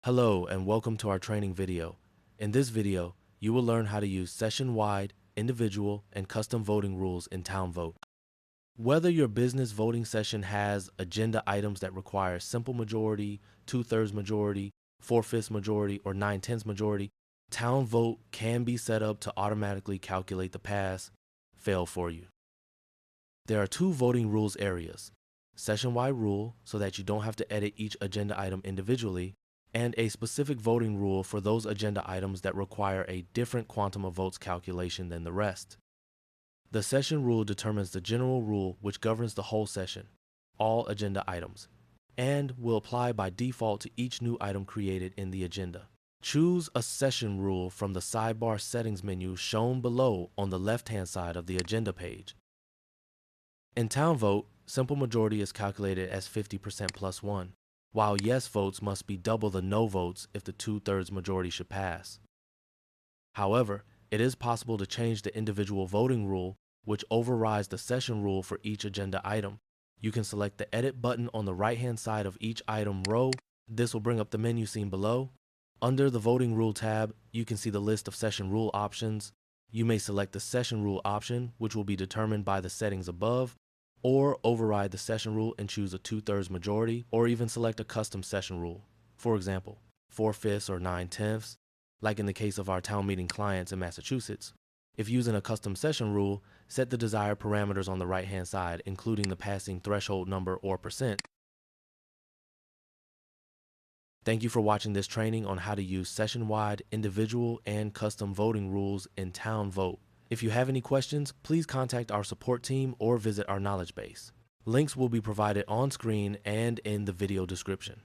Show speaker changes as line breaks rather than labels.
Hello and welcome to our training video. In this video, you will learn how to use session-wide, individual, and custom voting rules in TownVOTE. Whether your business voting session has agenda items that require simple majority, 2/3 majority, 4/5 majority, or 9/10 majority, TownVOTE can be set up to automatically calculate the pass/fail for you. There are two voting rules areas: session-wide rule so that you don't have to edit each agenda item individually, and a specific voting rule for those agenda items that require a different quantum of votes calculation than the rest. The session rule determines the general rule which governs the whole session, all agenda items, and will apply by default to each new item created in the agenda. Choose a session rule from the sidebar settings menu shown below on the left-hand side of the agenda page. In TownVOTE, simple majority is calculated as 50% plus 1. While yes votes must be double the no votes if the 2/3 majority should pass. However, it is possible to change the individual voting rule, which overrides the session rule for each agenda item. You can select the edit button on the right-hand side of each item row. This will bring up the menu seen below. Under the voting rule tab, you can see the list of session rule options. You may select the session rule option, which will be determined by the settings above, or override the session rule and choose a 2/3 majority, or even select a custom session rule. For example, 4/5 or 9/10, like in the case of our town meeting clients in Massachusetts. If using a custom session rule, set the desired parameters on the right-hand side, including the passing threshold number or percent. Thank you for watching this training on how to use session-wide, individual, and custom voting rules in TownVOTE. If you have any questions, please contact our support team or visit our knowledge base. Links will be provided on screen and in the video description.